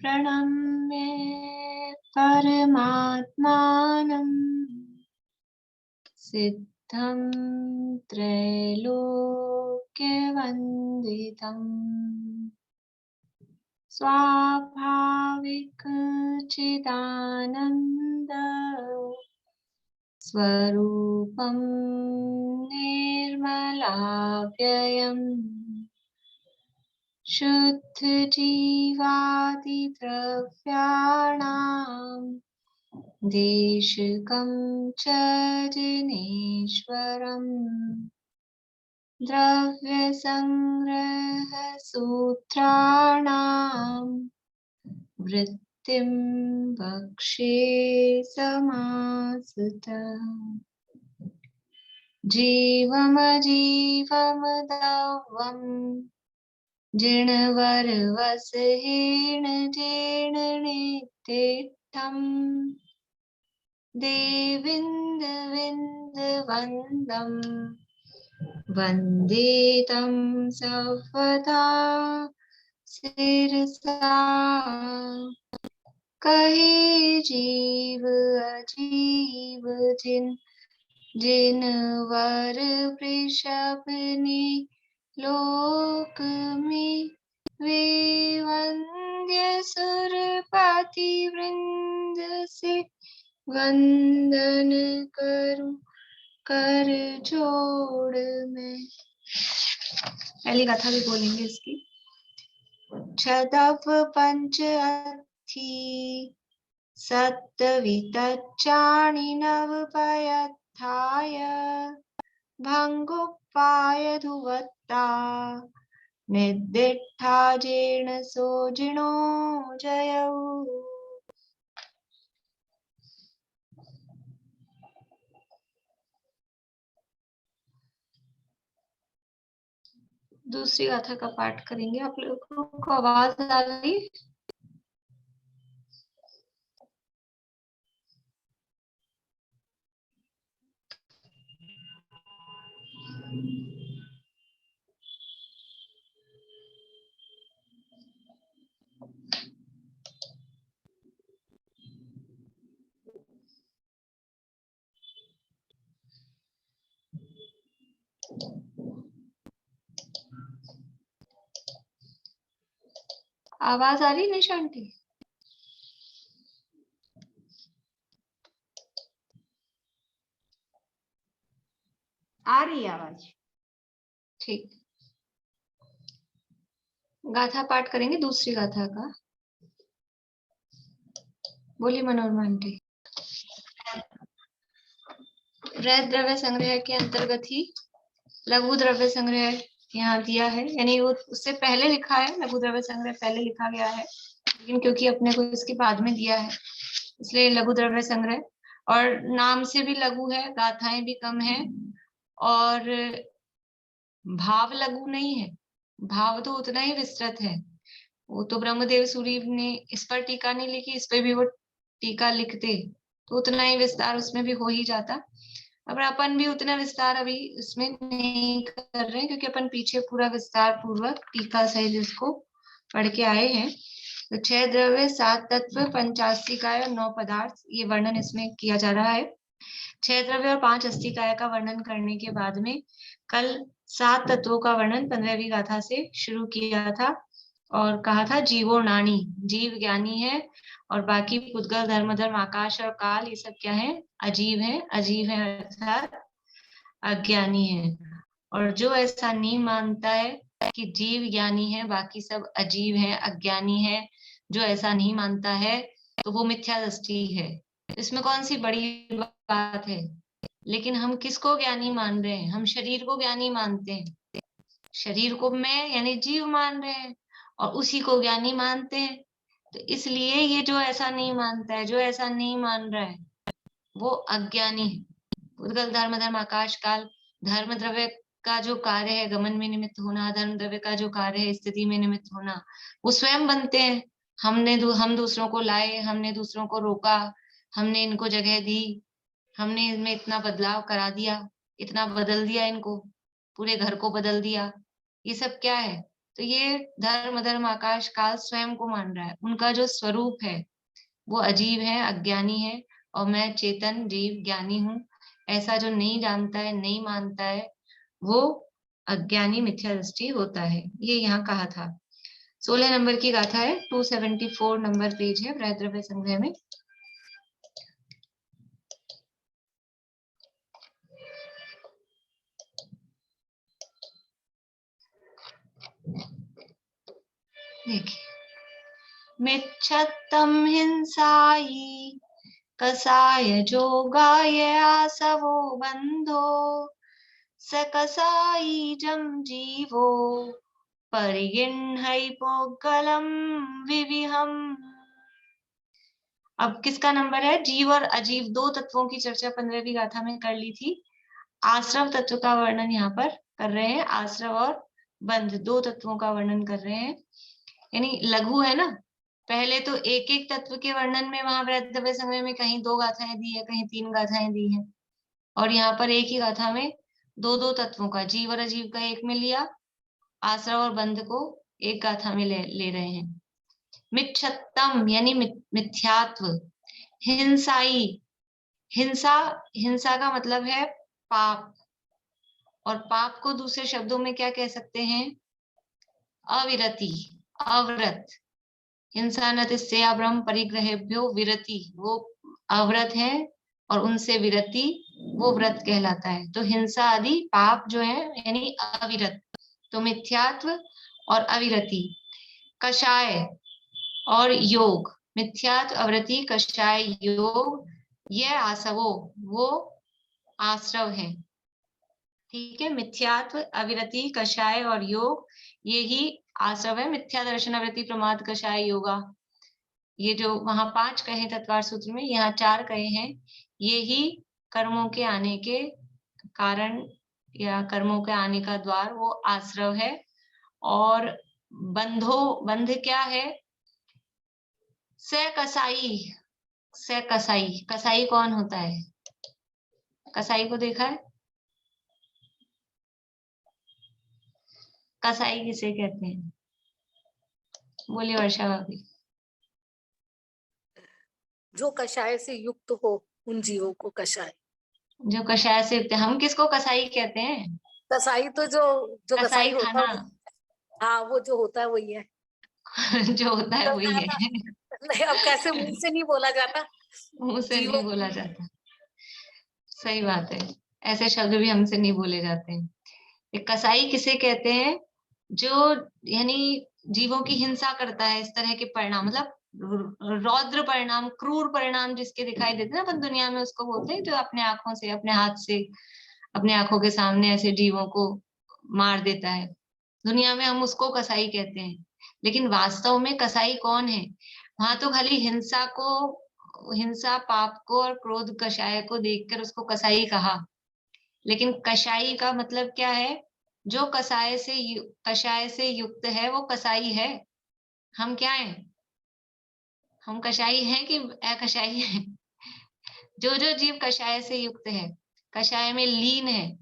प्रणम्य परमात्मानं सिद्धं त्रैलोक्यवन्दितम् स्वाभाविक चिदानन्द स्वरूपं निर्मलाव्ययम् शुद्ध जीवादिद्रव्याणां देशकं च जिनेश्वरम् द्रव्यसंग्रह सूत्राणां वृत्तिं वक्षे समासुतः जीवमजीवमदव्यम् जिणवरवसहेण जेण नित्यम् देविन्दविन्दवन्दम् वन्दे तं सर्वदा शिरसा कहे जीव अजीव जिन वर वृषभ ने लोक में वे वंद्य सुरपति वृंद से वंदन करूं कर जोड़ में। पहली गाथा भी बोलेंगे इसकी। छदव पंच अथी सत्तवितच्चाणि नव पयत्थाय भंगुपाय धुवत्ता निर्दिष्ठा जेण सोजिनो जयौ। दूसरी गाथा का पाठ करेंगे। आप लोगों को आवाज आ रही? आवाज आ रही निशा आंटी? आ रही आवाज? ठीक। गाथा पाठ करेंगे दूसरी गाथा का। बोली मनोरमा आंटी। वृहद द्रव्य संग्रह के अंतर्गत ही लघु द्रव्य संग्रह यहाँ दिया है, यानी वो उससे पहले लिखा है। लघु द्रव्य संग्रह पहले लिखा गया है, लेकिन क्योंकि अपने को इसके बाद में दिया है इसलिए लघु द्रव्य संग्रह। और नाम से भी लघु है, गाथाएं भी कम है और भाव लघु नहीं है। भाव तो उतना ही विस्तृत है। वो तो ब्रह्मदेव सूरी ने इस पर टीका नहीं लिखी, इस पे भी वो टीका लिखते तो उतना ही विस्तार उसमें भी हो ही जाता। अब अपन भी उतना विस्तार अभी इसमें नहीं कर रहे हैं, क्योंकि अपन पीछे पूरा विस्तार पूर्वक टीका सहित इसको पढ़ के आए हैं। तो 6 द्रव्य 7 तत्व 85 और 9 पदार्थ, ये वर्णन इसमें किया जा रहा है। 6 द्रव्य और 5 अस्थिकाय का वर्णन करने के बाद में कल 7 तत्वों का वर्णन 15वीं गाथा से शुरू किया था और कहा था जीवो नानी, जीव ज्ञानी है और बाकी पुद्गल धर्म धर्म आकाश और काल ये सब क्या है? अजीव है। अजीव है अर्थात अज्ञानी है। और जो ऐसा नहीं मानता है कि जीव ज्ञानी है बाकी सब अजीव है अज्ञानी है, जो ऐसा नहीं मानता है तो वो मिथ्या दृष्टि है। इसमें कौन सी बड़ी बात है? लेकिन हम किसको ज्ञानी मान रहे हैं? हम शरीर को ज्ञानी मानते हैं। शरीर को मैं यानी जीव मान रहे हैं और उसी को ज्ञानी मानते हैं। तो इसलिए ये जो ऐसा नहीं मानता है, जो ऐसा नहीं मान रहा है, वो अज्ञानी है। उद्गल धर्म धर्म आकाश काल, धर्म द्रव्य का जो कार्य है गमन में निमित्त होना, धर्म द्रव्य का जो कार्य है स्थिति में निमित्त होना, वो स्वयं बनते हैं। हम दूसरों को लाए, हमने दूसरों को रोका, हमने इनको जगह दी, हमने इनमें इतना बदलाव करा दिया, इतना बदल दिया इनको, पूरे घर को बदल दिया। ये सब क्या है? तो ये धर्म धर्म आकाश काल स्वयं को मान रहा है, उनका जो स्वरूप है वो अजीब है, अज्ञानी है, और मैं चेतन जीव ज्ञानी हूँ। ऐसा जो नहीं जानता है, नहीं मानता है, वो अज्ञानी मिथ्या दृष्टि होता है। ये यहाँ कहा था। 16 नंबर की गाथा है, 274 नंबर पेज है बृहद द्रव्य संग्रह में। देखिए, मिच्छत्तम हिंसाई कसाय जोगाय आसवो बंधो स कसाई जम जीवो परिगिन्है पोगलम विविहम। अब किसका नंबर है? जीव और अजीव दो तत्वों की चर्चा 15वीं गाथा में कर ली थी। आश्रव तत्व का वर्णन यहाँ पर कर रहे हैं। आश्रव और बंध दो तत्वों का वर्णन कर रहे हैं, यानी लघु है ना। पहले तो एक एक तत्व के वर्णन में वहां बृहद द्रव्य संग्रह में कहीं 2 गाथाएं दी है, कहीं 3 गाथाएं दी है, और यहाँ पर एक ही गाथा में दो दो तत्वों का, जीव और अजीव का एक में लिया, आश्रव और बंध को एक गाथा में ले रहे हैं। मिच्छत्तम यानी मिथ्यात्व। हिंसाई, हिंसा, हिंसा का मतलब है पाप, और पाप को दूसरे शब्दों में क्या कह सकते हैं? अविरति, अव्रत। हिंसा नतिस्या ब्रह्म परिग्रहेभ्यो विरति, वो अव्रत है और उनसे विरति, वो व्रत कहलाता है। तो हिंसा आदि पाप जो है यानी अविरत, तो मिथ्यात्व और अविरति। कषाय और योग, मिथ्यात्व, अवृत्ति, कषाय, योग, ये आसवो, वो आश्रव है। ठीक है, मिथ्यात्व, अविरति, कषाय और योग, ये ही आश्रव है। मिथ्या दर्शन, अवृत्ति, प्रमाद, कषाय, योगा, ये जो वहां 5 कहे तत्वार सूत्र में, यहाँ 4 कहे हैं। ये ही कर्मों के आने के कारण या कर्मों के आने का द्वार, वो आश्रव है। और बंधो, बंध क्या है? से कसाई, से कसाई, कसाई कौन होता है? कसाई को देखा है? कसाई किसे कहते हैं? बोलिए वर्षा भाभी। जो कषाय से युक्त हो उन जीवों को कषाय। जो कषाय से युक्त, हम किसको कसाई कहते हैं? कसाई तो जो जो कसाई कसाई होता है, हाँ वो जो होता है वही है। जो होता है वही है। नहीं, अब कैसे मुंह से नहीं बोला जाता, मुंह से जीवों नहीं बोला जाता, सही बात है। ऐसे शब्द भी हमसे नहीं बोले जाते हैं। एक कसाई किसे कहते हैं? जो यानी जीवों की हिंसा करता है, इस तरह के परिणाम, मतलब रौद्र परिणाम, क्रूर परिणाम जिसके दिखाई देते हैं ना अपन दुनिया में, उसको बोलते हैं जो अपने आंखों से, अपने हाथ से, अपने आंखों के सामने ऐसे जीवों को मार देता है। दुनिया में हम उसको कसाई कहते हैं, लेकिन वास्तव में कसाई कौन है? वहां तो खाली हिंसा को, हिंसा पाप को और क्रोध कषाय को देखकर उसको कसाई कहा, लेकिन कषाई का मतलब क्या है? जो कषाय से युक्त है वो कसाई है। हम क्या है? हम कषाई हैं कि अकषाई है? जो जो जीव कषाय से युक्त है, कषाय में लीन है,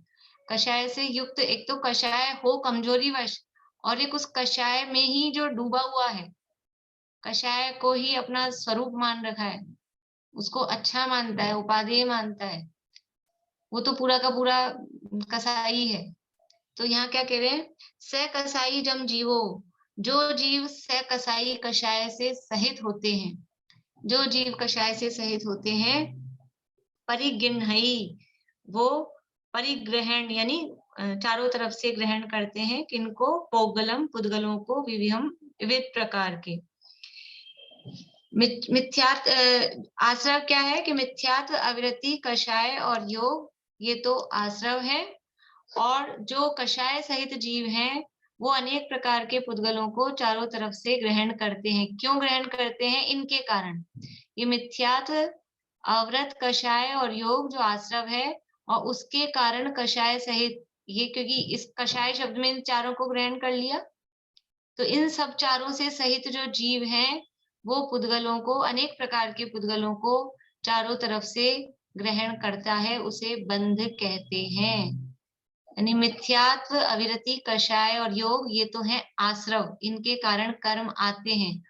कषाय से युक्त, एक तो कषाय हो कमजोरी वश, और एक उस कषाय में ही जो डूबा हुआ है, कषाय को ही अपना स्वरूप मान रखा है, उसको अच्छा मानता है, उपादेय मानता है, वो तो पूरा का पूरा कसाई है। तो यहाँ क्या कह रहे हैं? से कसाई जम जीवो, जो जीव से कसाई कषाय से सहित होते हैं, जो जीव कषाय से सहित होते हैं, परिगिन्हई, वो परिग्रहण यानी चारों तरफ से ग्रहण करते हैं, किनको? पोगलम, पुद्गलों को, विविहम, विविध प्रकार के। मिथ्यात्व, आश्रव क्या है कि मिथ्यात्व, अविरति, कषाय और योग, ये तो आश्रव है। और जो कषाय सहित जीव हैं, वो अनेक प्रकार के पुद्गलों को चारों तरफ से ग्रहण करते हैं। क्यों ग्रहण करते हैं? इनके कारण। ये मिथ्यात्व, अव्रत, कषाय और योग जो आश्रव है, और उसके कारण कषाय सहित, ये क्योंकि इस कषाय शब्द में इन चारों को ग्रहण कर लिया, तो इन सब चारों से सहित जो जीव हैं, वो पुद्गलों को, अनेक प्रकार के पुद्गलों को चारों तरफ से ग्रहण करता है, उसे बंध कहते हैं। यानी मिथ्यात्व, अविरति, कषाय और योग ये तो है आश्रव, इनके कारण कर्म आते हैं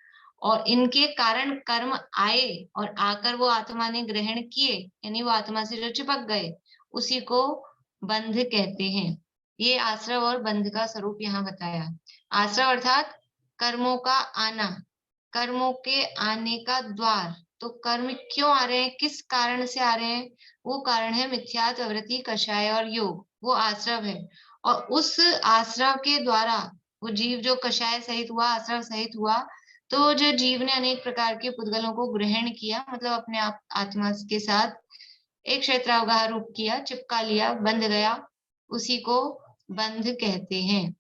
और इनके कारण कर्म आए और आकर वो आत्मा ने ग्रहण किए, यानी वो आत्मा से जो चिपक गए, उसी को बंध कहते हैं। ये आश्रव और बंध का स्वरूप यहाँ बताया। आश्रव अर्थात कर्मों का आना, कर्मों के आने का द्वार। तो कर्म क्यों आ रहे हैं, किस कारण से आ रहे हैं, वो कारण है मिथ्यात्व, अवृत्ति, कषाय और योग, वो आश्रव है। और उस आश्रव के द्वारा वो जीव जो कषाय सहित हुआ, आश्रव सहित हुआ, तो जो जीव ने अनेक प्रकार के पुद्गलों को ग्रहण किया, मतलब अपने आप आत्मा के साथ एक क्षेत्रावगाह रूप किया, चिपका लिया, बंध गया, उसी को बंध कहते हैं।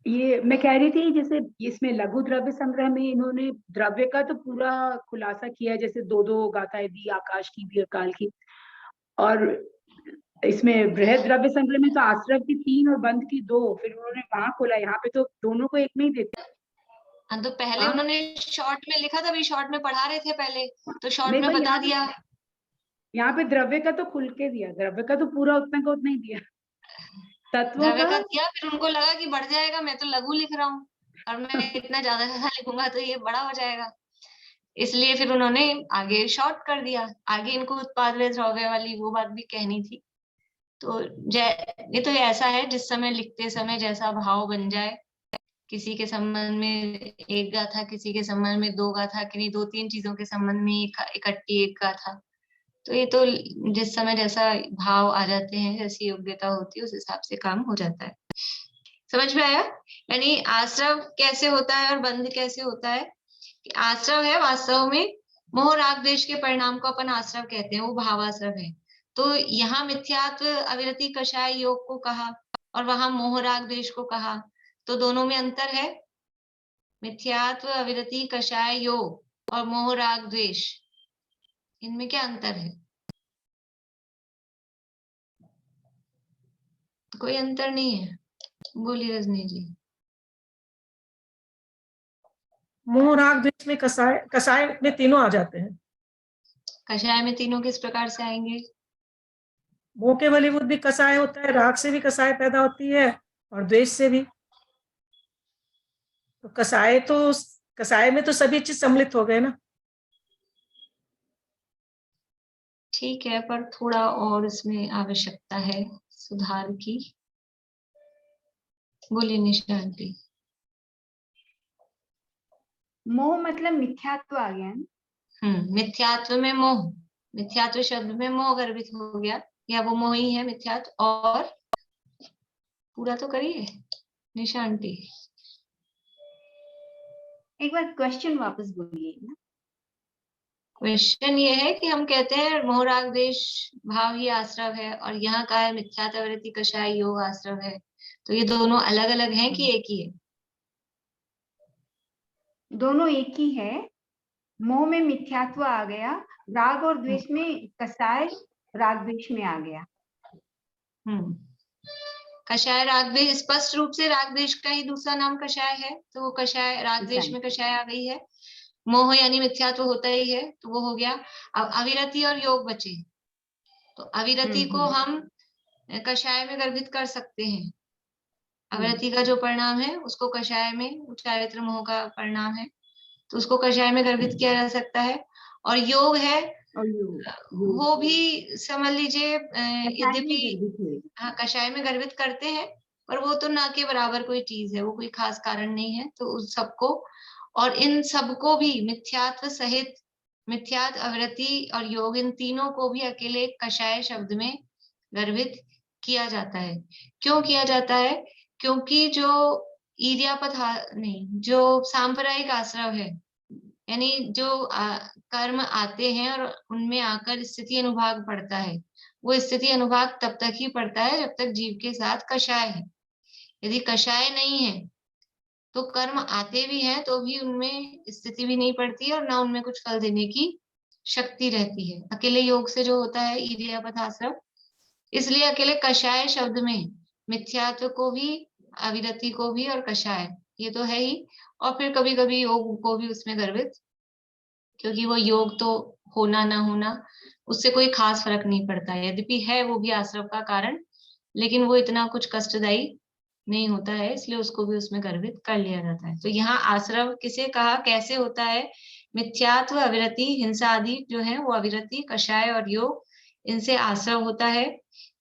ये मैं कह रही थी, जैसे इसमें लघु द्रव्य संग्रह में इन्होंने द्रव्य का तो पूरा खुलासा किया है, जैसे दो दो गाथाएं दी, आकाश की भी और काल की, और इसमें बृहद द्रव्य संग्रह में तो आश्रव की 3 और बंध की 2, फिर उन्होंने वहां खोला, यहाँ पे तो दोनों को एक में ही देते। हाँ, तो पहले हाँ? उन्होंने शॉर्ट में लिखा था, अभी शॉर्ट में पढ़ा रहे थे पहले, तो शॉर्ट नहीं में भाई, बता दिया। यहाँ पे द्रव्य का तो खुल के दिया, द्रव्य का तो पूरा उतना का उतना ही दिया, तत्वों द्रव्य का का दिया, फिर उनको लगा कि बढ़ जाएगा, मैं तो लघु लिख रहा हूँ और मैं इतना ज्यादा लिखूंगा तो ये बड़ा हो जाएगा, इसलिए फिर उन्होंने आगे शॉर्ट कर दिया। आगे इनको उत्पाद व द्रव्य वाली वो बात भी कहनी थी। तो ये तो ऐसा है, जिस समय लिखते समय जैसा भाव बन जाए, किसी के संबंध में एक गाथा, किसी के संबंध में 2 गाथा, किन्हीं 2-3 चीजों के संबंध में इकट्ठी एक गाथा, तो ये तो जिस समय जैसा भाव आ जाते हैं, जैसी योग्यता होती है, उस हिसाब से काम हो जाता है। समझ में आया? यानी आश्रव कैसे होता है और बंध कैसे होता है। कि आश्रव है वास्तव में मोह राग द्वेष के परिणाम को अपन आश्रव कहते हैं, वो भावाश्रव है। तो यहाँ मिथ्यात्व, अविरति, कषाय, योग को कहा और वहां मोह राग द्वेष को कहा, तो दोनों में अंतर है। मिथ्यात्व, अविरति, कषाय, योग और मोह राग द्वेष, इनमें क्या अंतर है? कोई अंतर नहीं है, बोलिए रजनी जी। मोह राग द्वेष में कसाय, कसाय में तीनों आ जाते हैं। कषाय में तीनों किस प्रकार से आएंगे? मोह के बलीभूत भी कसाय होता है, राग से भी कसाय पैदा होती है और द्वेष से भी। तो कसाय में तो सभी चीज सम्मिलित हो गए ना। ठीक है, पर थोड़ा और इसमें आवश्यकता है सुधार की। बोलिए निशा आंटी। मोह मतलब मिथ्यात्व आ गया ना। मिथ्यात्व में मोह, मिथ्यात्व शब्द में मोह गर्भित हो गया, या वो मोह ही है मिथ्यात्व। और पूरा तो करिए निशा आंटी। एक बार क्वेश्चन वापस बोलिए ना। क्वेश्चन ये है कि हम कहते हैं मोह राग द्वेष भाव ही आश्रव है, और यहाँ का है मिथ्यात्व, वृत्ति, कषाय, योग आश्रव है। तो ये दोनों अलग अलग हैं कि एक ही है? दोनों एक ही है। मोह में मिथ्यात्व आ गया, राग और द्वेष में कसाय राग द्वेष में आ गया। कषाय राग द्वेष, स्पष्ट रूप से राग द्वेष का ही दूसरा नाम कषाय है, तो वो कषाय राग द्वेष में कषाय आ गई है। मोह यानी मिथ्यात्व होता ही है, तो वो हो गया। अब अविरति और योग बचे, तो अविरति को हम कषाय में गर्भित कर सकते हैं। अविरति का जो परिणाम है उसको कषाय में, चारित्र मोह का परिणाम है, तो उसको कषाय में गर्भित किया जा सकता है। और योग है, वो भी समझ लीजिए, यद्यपि हाँ कषाय में गर्भित करते हैं, पर वो तो ना के बराबर कोई चीज है, वो कोई खास कारण नहीं है। तो उस सबको, और इन सबको भी मिथ्यात्व सहित, मिथ्यात्व, अवृत्ति और योग, इन तीनों को भी अकेले कषाय शब्द में गर्भित किया जाता है। क्यों किया जाता है? क्योंकि जो ईर्यापथ नहीं, जो सांप्रदायिक आश्रव है, यानी जो कर्म आते हैं और उनमें आकर स्थिति अनुभाग पड़ता है, वो स्थिति अनुभाग तब तक ही पड़ता है जब तक जीव के साथ कषाय है। यदि कषाय नहीं है तो कर्म आते भी हैं तो भी उनमें स्थिति भी नहीं पड़ती है और ना उनमें कुछ फल देने की शक्ति रहती है। अकेले योग से जो होता है ईर्यापथ आश्रव, इसलिए अकेले कषाय शब्द में मिथ्यात्व को भी, अविरति को भी और कषाय, ये तो है ही। और फिर कभी कभी योग को भी उसमें गर्भित, क्योंकि वो योग तो होना ना होना उससे कोई खास फर्क नहीं पड़ता, यद्यपि है वो भी आश्रव का कारण, लेकिन वो इतना कुछ कष्टदायी नहीं होता है, इसलिए उसको भी उसमें गर्भित कर लिया जाता है। तो यहाँ आश्रव किसे कहा, कैसे होता है? मिथ्यात्व, अविरति, हिंसा आदि जो है वो अविरति, कषाय और योग, इनसे आश्रव होता है।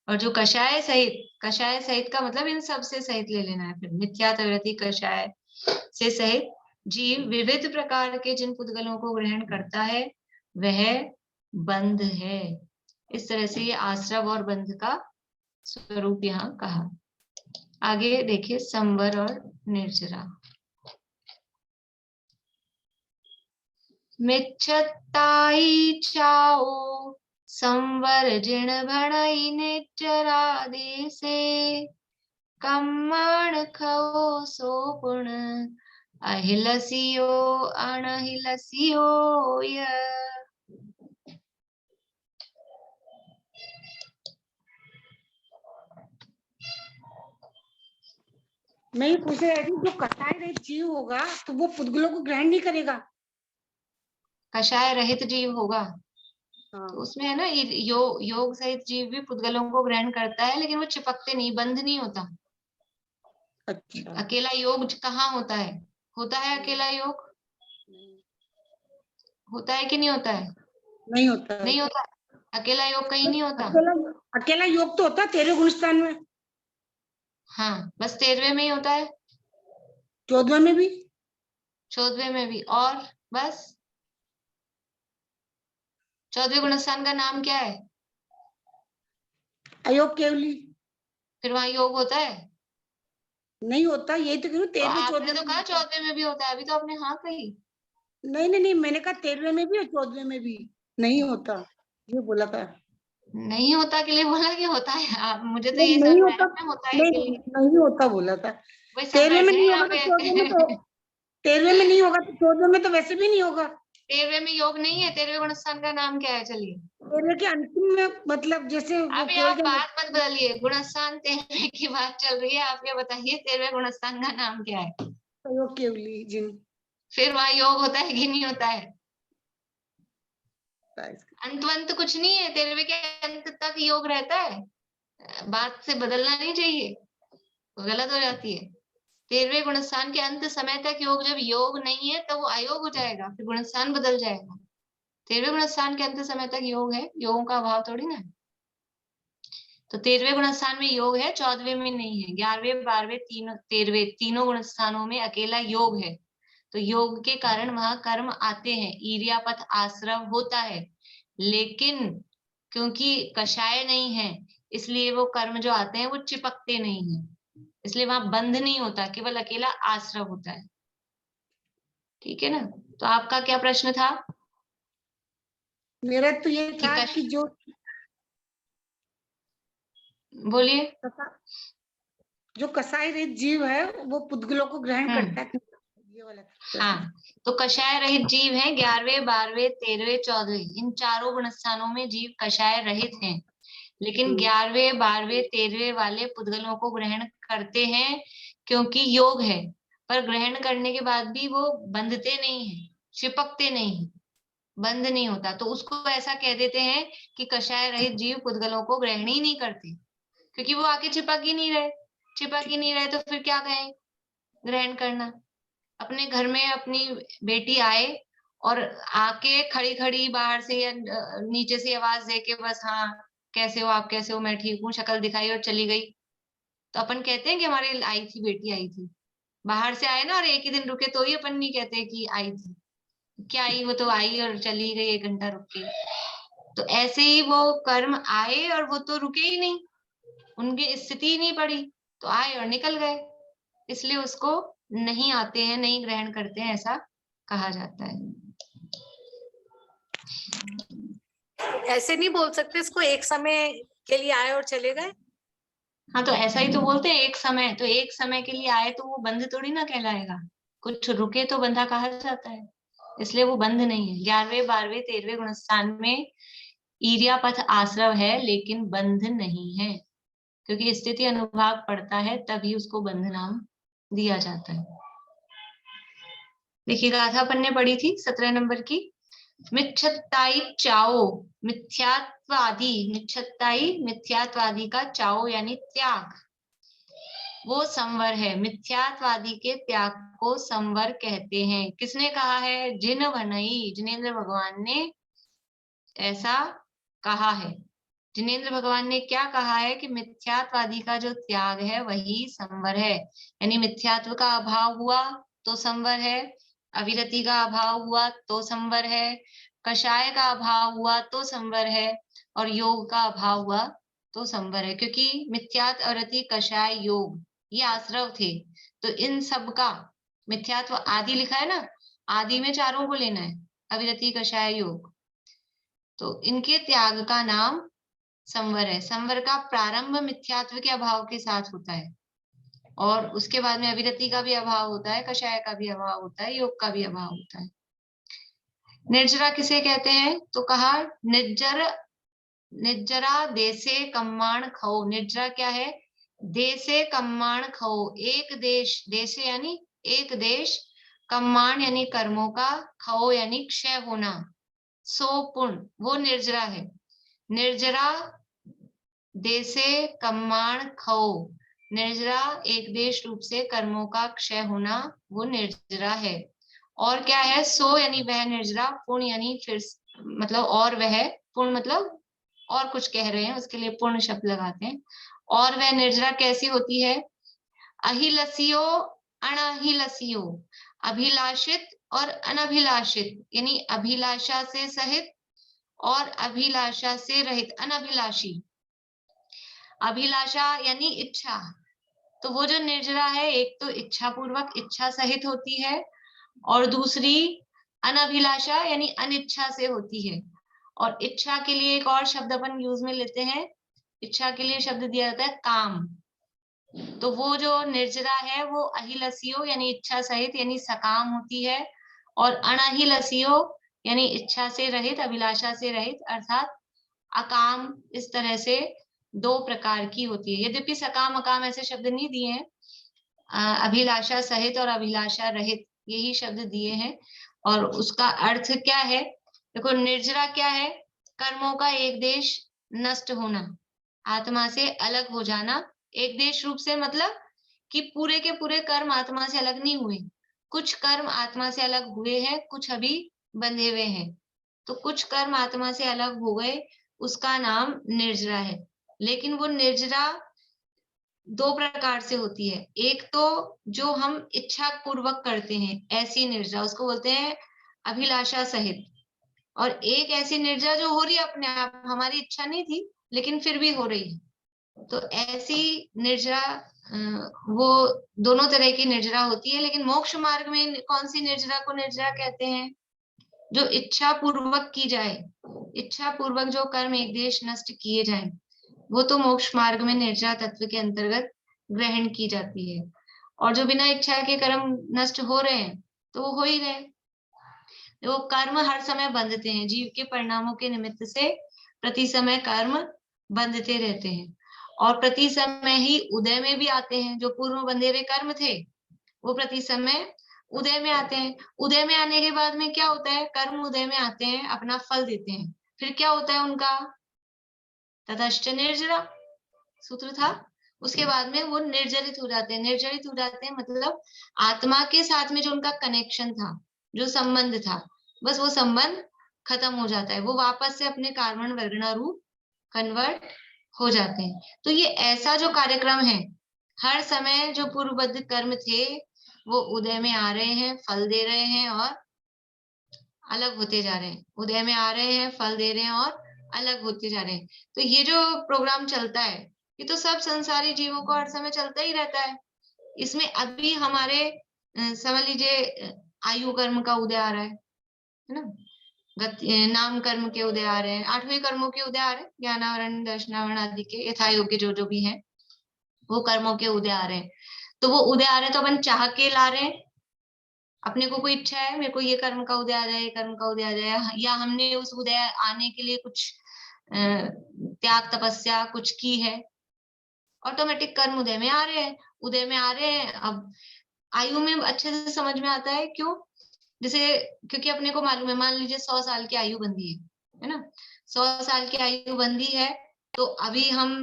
और जो कषाय सहित का मतलब इन सब से सहित ले लेना है, फिर मिथ्यात्व, अविरति, कषाय से सहित जीव विविध प्रकार के जिन पुद्गलों को ग्रहण करता है वह बंध है। इस तरह से ये आश्रव और बंध का स्वरूप यहाँ कहा। आगे देखिए संवर और निर्जरा। मिच्छताई चाओ संवर जिण भणई निर्जरा देसे, कम्माण खो सो पुण अहिलसियो अनहिलसियो य। मैं ये पूछ रही थी, जो कषाय रहित जीव होगा तो वो पुद्गलों को ग्रहण नहीं करेगा? कषाय रहित जीव होगा हाँ। तो उसमें है ना योग सहित जीव भी पुद्गलों को ग्रहण करता है, लेकिन वो चिपकते नहीं, बंध नहीं होता। अच्छा। अकेला योग कहाँ होता है? होता है अकेला योग? होता है कि नहीं होता है? नहीं होता है। नहीं होता, अकेला योग कहीं नहीं होता। अकेला योग तो होता है 13वें गुणस्थान में। हाँ, बस 13वें में ही होता है, 14वें में भी, 14वें में भी, और बस 14वें गुणस्थान का नाम क्या है? अयोग केवली। फिर वहां योग होता है? नहीं होता, यही तो कह रही हूँ। 13वें आपने 14वें तो कहा 14वें में भी होता है, अभी तो आपने हाँ कही। नहीं, मैंने कहा 13वें में भी और 14वें में भी नहीं होता, ये बोला था। नहीं होता के लिए बोला कि होता है? आप, मुझे तो ये समझ नहीं में होता, आया होता है नहीं के लिए। नहीं होता बोला था। वही सब 13वें में बैठे हैं नहीं यहाँ होगा तो पे 14वें में तो 13वें में नहीं होगा तो 14वें में तो वैसे भी नहीं होगा। 13वें में योग नहीं है। 13वें गुणस्थान का नाम क्या है? चलिए 13वें के अंतिम में, मतलब जैसे वो अभी केवल आप बात मत बदलिए, गुणस्थान 13वें की बात चल रही है, आप ये बताइए 13वें गुणस्थान का नाम क्या है? अयोग केवली जिन। फिर वहां योग होता है कि नहीं होता है? अंत कुछ नहीं है, 13वें के अंत तक योग रहता है। बात से बदलना नहीं चाहिए, गलत हो जाती है। 13वें गुणस्थान के अंत समय तक योग, जब योग नहीं है तो वो अयोग हो जाएगा, फिर गुणस्थान बदल जाएगा। 13वें गुणस्थान के अंत समय तक योग है, योगों का अभाव थोड़ी ना है। तो 13वें गुणस्थान में योग है, 14वें में नहीं है। 11वें 12वें 13वें तीनों गुणस्थानों में अकेला योग है। तो योग के कारण वहां कर्म आते हैं, ईर्यापथ आश्रव होता है, लेकिन क्योंकि कषाय नहीं है इसलिए वो कर्म जो आते हैं वो चिपकते नहीं है, इसलिए वहां बंध नहीं होता, केवल अकेला आश्रव होता है। ठीक है ना? तो आपका क्या प्रश्न था? मेरा तो ये कि था कि जो बोलिए। जो कसाई रहित जीव है वो पुद्गलों को ग्रहण करता है, ये वाला प्रश्न। हाँ, तो कषाय रहित जीव हैं 11वें 12वें 13वें 14वें, इन चारों गुणस्थानों में जीव कषाय रहित हैं, लेकिन 11वें 12वें 13वें वाले पुद्गलों को ग्रहण करते हैं क्योंकि योग है, पर ग्रहण करने के बाद भी वो बंधते नहीं है, चिपकते नहीं है, बंध नहीं होता, तो उसको ऐसा कह देते हैं कि कषाय रहित जीव पुद्गलों को ग्रहण ही नहीं करते, क्योंकि वो आके चिपक ही नहीं रहे तो फिर क्या कहें ग्रहण करना। अपने घर में अपनी बेटी आए और आके खड़ी खड़ी बाहर से या नीचे से आवाज दे के बस हाँ कैसे हो आप, कैसे हो, मैं ठीक हूँ, शक्ल दिखाई और चली गई, तो अपन कहते हैं कि हमारी आई थी, बेटी आई थी। बाहर से आए ना और एक ही दिन रुके तो ही अपन नहीं कहते कि आई थी, क्या आई, वो तो आई और चली गई 1 घंटा रुक के। तो ऐसे ही वो कर्म आए और वो तो रुके ही नहीं, उनकी स्थिति ही नहीं पड़ी, तो आए और निकल गए, इसलिए उसको नहीं आते हैं, नहीं ग्रहण करते हैं, ऐसा कहा जाता है। ऐसे नहीं बोल सकते इसको एक समय के लिए आए और चले गए। हाँ, तो ऐसा ही तो बोलते हैं, एक समय, तो एक समय के लिए आए तो वो बंध थोड़ी ना कहलाएगा, कुछ रुके तो बंधा कहा जाता है, इसलिए वो बंध नहीं है। 11वें 12वें 13वें गुणस्थान में ईर्यापथ आश्रव है लेकिन बंध नहीं है, क्योंकि स्थिति अनुभाग पड़ता है तभी उसको बंध नाम दिया जाता है। देखिए गाथा अपन ने पढ़ी थी 17 नंबर की, मिच्छत्ताई चाओ, मिथ्यात्वादी का चाओ यानी त्याग, वो संवर है। मिथ्यात्वादी के त्याग को संवर कहते हैं। किसने कहा है? जिन भनई, जिनेंद्र भगवान ने ऐसा कहा है। जिनेंद्र भगवान ने क्या कहा है कि मिथ्यात्वादी का जो त्याग है वही संवर है। यानी मिथ्यात्व का अभाव हुआ तो संवर है, अविरति का अभाव हुआ तो संवर है, कषाय का अभाव हुआ तो संवर है, और योग का अभाव हुआ तो संवर है। क्योंकि मिथ्यात्व, अविरति, कषाय, योग ये आश्रव थे, तो इन सब का मिथ्यात्व आदि लिखा है ना, आदि में चारों को लेना है, अविरति, कषाय, योग, तो इनके त्याग का नाम संवर है। संवर का प्रारंभ मिथ्यात्व के अभाव के साथ होता है, और उसके बाद में अविरति का भी अभाव होता है, कषाय का भी अभाव होता है, योग का भी अभाव होता है। निर्जरा किसे कहते हैं? तो कहा निर्जरा देशे कम्माण खो। निर्जरा क्या है? देशे कम्माण खो, एक देश, देशे यानी एक देश, कम्माण यानी कर्मों का, खो यानी क्षय होना, सो पुण्य, वो निर्जरा है। निर्जरा देशे कम्माण खो, निर्जरा एक देश रूप से कर्मों का क्षय होना, वो निर्जरा है। और क्या है? सो यानी वह निर्जरा, पुण्य यानी फिर मतलब और वह, पुण्य मतलब और कुछ कह रहे हैं, उसके लिए पूर्ण शब्द लगाते हैं। और वह निर्जरा कैसी होती है? अहिलसियो अनहिलसियो, अभिलाषित और अनभिलाषित, यानी अभिलाषा से सहित और अभिलाषा से रहित, अनभिलाषी। अभिलाषा यानी इच्छा, तो वो जो निर्जरा है, एक तो इच्छा पूर्वक, इच्छा सहित होती है, और दूसरी अनभिलाषा यानी अनिच्छा से होती है। और इच्छा के लिए एक और शब्द अपन यूज में लेते हैं, इच्छा के लिए शब्द दिया जाता है काम। तो वो जो निर्जरा है वो अहिलसियो यानी इच्छा सहित यानी सकाम होती है, और अनहिलसियो यानी इच्छा से रहित, अभिलाषा से रहित, अर्थात अकाम, इस तरह से दो प्रकार की होती है। यद्यपि सकाम अकाम ऐसे शब्द नहीं दिए हैं, अभिलाषा सहित और अभिलाषा रहित यही शब्द दिए हैं। और उसका अर्थ क्या है? देखो, निर्जरा क्या है? कर्मों का एक देश नष्ट होना, आत्मा से अलग हो जाना। एक देश रूप से मतलब कि पूरे के पूरे कर्म आत्मा से अलग नहीं हुए, कुछ कर्म आत्मा से अलग हुए हैं, कुछ अभी बंधे हुए हैं। तो कुछ कर्म आत्मा से अलग हो गए, उसका नाम निर्जरा है। लेकिन वो निर्जरा दो प्रकार से होती है। एक तो जो हम इच्छा पूर्वक करते हैं, ऐसी निर्जरा, उसको बोलते हैं अभिलाषा सहित। और एक ऐसी निर्जरा जो हो रही है अपने आप, हमारी इच्छा नहीं थी लेकिन फिर भी हो रही है, तो ऐसी निर्जरा, वो दोनों तरह की निर्जरा होती है। लेकिन मोक्ष मार्ग में कौन सी निर्जरा को निर्जरा कहते हैं? जो इच्छा पूर्वक की जाए, इच्छा पूर्वक जो कर्म एक देश नष्ट किए जाए, वो तो मोक्ष मार्ग में निर्जरा तत्व के अंतर्गत ग्रहण की जाती है। और जो बिना इच्छा के कर्म नष्ट हो रहे हैं तो वो हो ही रहे। वो कर्म हर समय बंधते हैं, जीव के परिणामों के निमित्त से प्रति समय कर्म बंधते रहते हैं, और प्रति समय ही उदय में भी आते हैं। जो पूर्व बंधे हुए कर्म थे वो प्रति समय उदय में आते हैं। उदय में आने के बाद में क्या होता है? कर्म उदय में आते हैं, अपना फल देते हैं, फिर क्या होता है उनका? ततश्च निर्जरा सूत्र था। उसके बाद में वो निर्जरित हो जाते हैं। निर्जरित हो जाते हैं मतलब आत्मा के साथ में जो उनका कनेक्शन था, जो संबंध था, बस वो संबंध खत्म हो जाता है। वो वापस से अपने कार्बन वर्गणा रूप कन्वर्ट हो जाते हैं। तो ये ऐसा जो कार्यक्रम है, हर समय जो पूर्वबद्ध कर्म थे वो उदय में आ रहे हैं, फल दे रहे हैं और अलग होते जा रहे हैं। उदय में आ रहे हैं, फल दे रहे हैं और अलग होते जा रहे हैं। तो ये जो प्रोग्राम चलता है, ये तो सब संसारी जीवों को हर समय चलता ही रहता है। इसमें अभी हमारे समझ लीजिए आयु कर्म का उदय आ रहा है ना, नाम कर्म के उदय आ रहे हैं, 8वें कर्मों के उदय आ रहे हैं, ज्ञानावरण, दर्शनावरण आदि के यथा योग्य जो भी हैं, वो कर्मों के उदय आ रहे हैं। तो वो उदय आ रहे हैं तो अपन चाह के ला रहे हैं। अपने को कोई इच्छा है, मेरे को ये कर्म का उदय आ जाए, ये कर्म का उदय आ जाए, या हमने उस उदय आने के लिए कुछ त्याग तपस्या कुछ की है, ऑटोमेटिक कर्म उदय में आ रहे हैं। उदय में आ रहे हैं। अब आयु में अच्छे से समझ में आता है, क्यों? जैसे क्योंकि अपने को मालूम है, मान लीजिए 100 साल की आयु बंदी है ना, 100 साल की आयु बंदी है, तो अभी हम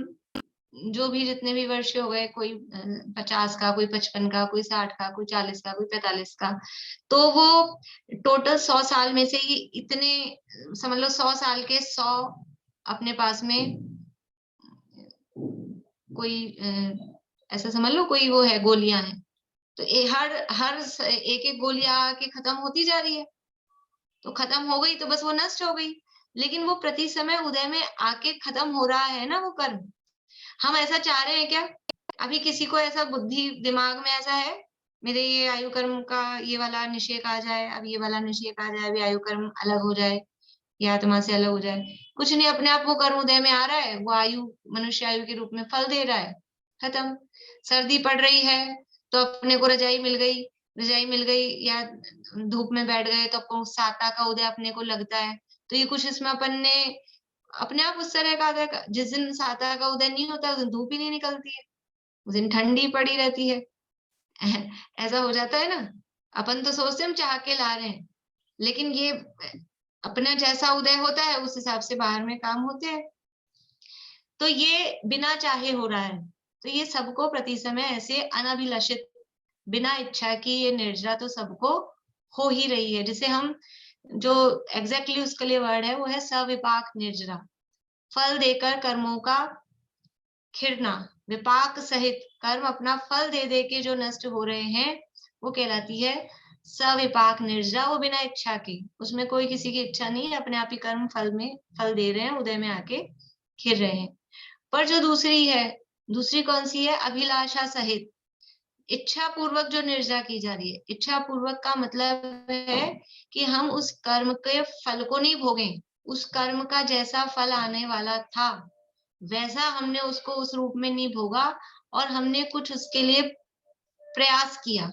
जो भी जितने भी वर्ष हो गए, कोई 50 का, कोई 55 का, कोई 60 का, कोई 40 का, कोई 45 का, तो वो टोटल 100 साल में से ही इतने, समझ लो 100 साल के 100 अपने पास में कोई ऐसा समझ लो कोई वो है, गोलियां हैं, तो हर हर एक एक गोलियां आके खत्म होती जा रही है, तो खत्म हो गई तो बस वो नष्ट हो गई। लेकिन वो प्रति समय उदय में आके खत्म हो रहा है ना वो कर्म। हम ऐसा चाह रहे हैं क्या? अभी किसी को ऐसा बुद्धि दिमाग में ऐसा है, मेरे ये आयु कर्म का ये वाला निषेक आ जाए, अब ये वाला निषेक आ जाए, अभी आयु कर्म अलग हो जाए, ये आत्मा से अलग हो जाए? कुछ नहीं, अपने आप वो कर्म उदय में आ रहा है, वो आयु मनुष्य आयु के रूप में फल दे रहा है, खत्म। सर्दी पड़ रही है तो अपने को रजाई मिल गई, रजाई मिल गई, या धूप में बैठ गए तो आपको साता का उदय अपने को लगता है, तो ये कुछ इसमें अपन ने अपने आप उस तरह का, जिस दिन साता का उदय नहीं होता उस दिन धूप ही नहीं निकलती है, उस दिन ठंडी पड़ी रहती है। ऐसा हो जाता है ना। अपन तो सोचते हम चाह के ला रहे हैं, लेकिन ये अपना जैसा उदय होता है उस हिसाब से बाहर में काम होते हैं, तो ये बिना चाहे हो रहा है। तो ये सबको प्रति समय ऐसे अनभिलषित बिना इच्छा की ये निर्जरा तो सबको हो ही रही है, जिसे हम जो एग्जैक्टली उसके लिए वर्ड है वो है सविपाक निर्जरा। फल देकर कर्मों का खिरना, विपाक सहित कर्म अपना फल दे दे के जो नष्ट हो रहे हैं वो कहलाती है सविपाक निर्जरा। वो बिना इच्छा की, उसमें कोई किसी की इच्छा नहीं है, अपने आप ही कर्म फल में फल दे रहे हैं, उदय में आके खिर रहे हैं। पर जो दूसरी है, दूसरी कौन सी है? अभिलाषा सहित, इच्छा पूर्वक जो निर्जरा की जा रही है। इच्छा पूर्वक का मतलब है कि हम उस कर्म के फल को नहीं भोगें, उस कर्म का जैसा फल आने वाला था वैसा हमने उसको उस रूप में नहीं भोगा, और हमने कुछ उसके लिए प्रयास किया,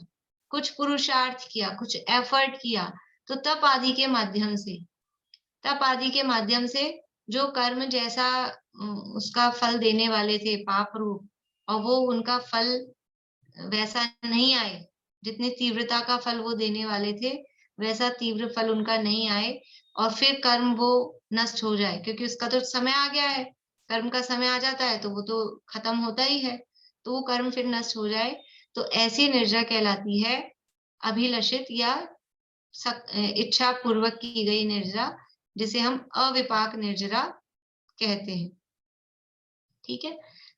कुछ पुरुषार्थ किया, कुछ एफर्ट किया, तो तप आदि के माध्यम से, तप आदि के माध्यम से जो कर्म जैसा उसका फल देने वाले थे पाप रूप, और वो उनका फल वैसा नहीं आए, जितनी तीव्रता का फल वो देने वाले थे वैसा तीव्र फल उनका नहीं आए, और फिर कर्म वो नष्ट हो जाए, क्योंकि उसका तो समय आ गया है, कर्म का समय आ जाता है तो वो तो खत्म होता ही है, तो वो कर्म फिर नष्ट हो जाए, तो ऐसी निर्जरा कहलाती है अभिलषित या इच्छा पूर्वक की गई निर्जरा, जिसे हम अविपाक निर्जरा कहते हैं। ठीक है,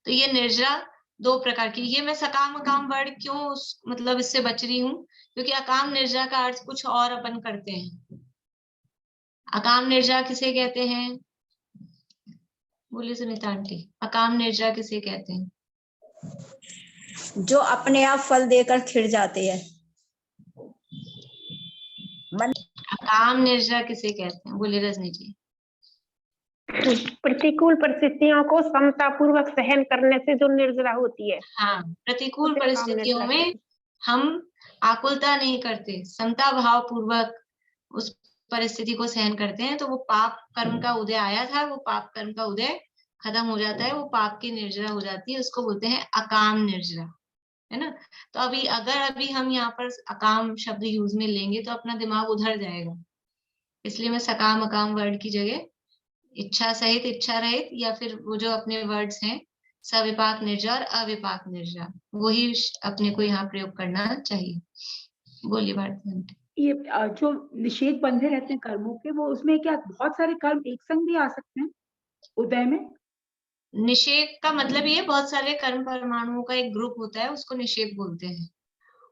तो ये निर्जरा दो प्रकार की। ये मैं सकाम अकाम वर्ड क्यों मतलब इससे बच रही हूँ, क्योंकि अकाम निर्जरा का अर्थ कुछ और अपन करते हैं। अकाम निर्जरा किसे कहते हैं? बोलिए सुनीता आंटी, अकाम निर्जरा किसे कहते हैं? जो अपने आप फल देकर खिड़ जाते हैं। अकाम निर्जरा किसे कहते हैं? बोलिए रजनी जी। प्रतिकूल परिस्थितियों को समता पूर्वक सहन करने से जो निर्जरा होती है। हाँ, प्रतिकूल उसे परिस्थितियों काम में निर्जरा हम आकुलता नहीं करते, समता भाव पूर्वक उस परिस्थिति को सहन करते हैं, तो वो पाप कर्म का उदय आया था, वो पाप कर्म का उदय खत्म हो जाता है, वो पाप की निर्जरा हो जाती है, उसको बोलते हैं अकाम निर्जरा, है ना। तो अभी हम यहाँ पर अकाम शब्द यूज में लेंगे तो अपना दिमाग उधर जाएगा, इसलिए मैं सकाम अकाम वर्ड की जगह इच्छा सहित, इच्छा रहित, या फिर वो जो अपने वर्ड्स हैं सविपाक निर्जरा और अविपाक निर्जरा, वही अपने को यहाँ प्रयोग करना चाहिए। बोलिए भारती आंटी। ये जो निषेध बंधे रहते हैं कर्मों के, वो उसमें क्या बहुत सारे कर्म एक संग भी आ सकते हैं उदय में? निषेध का मतलब ये बहुत सारे कर्म परमाणुओं का एक ग्रुप होता है, उसको निषेध बोलते हैं।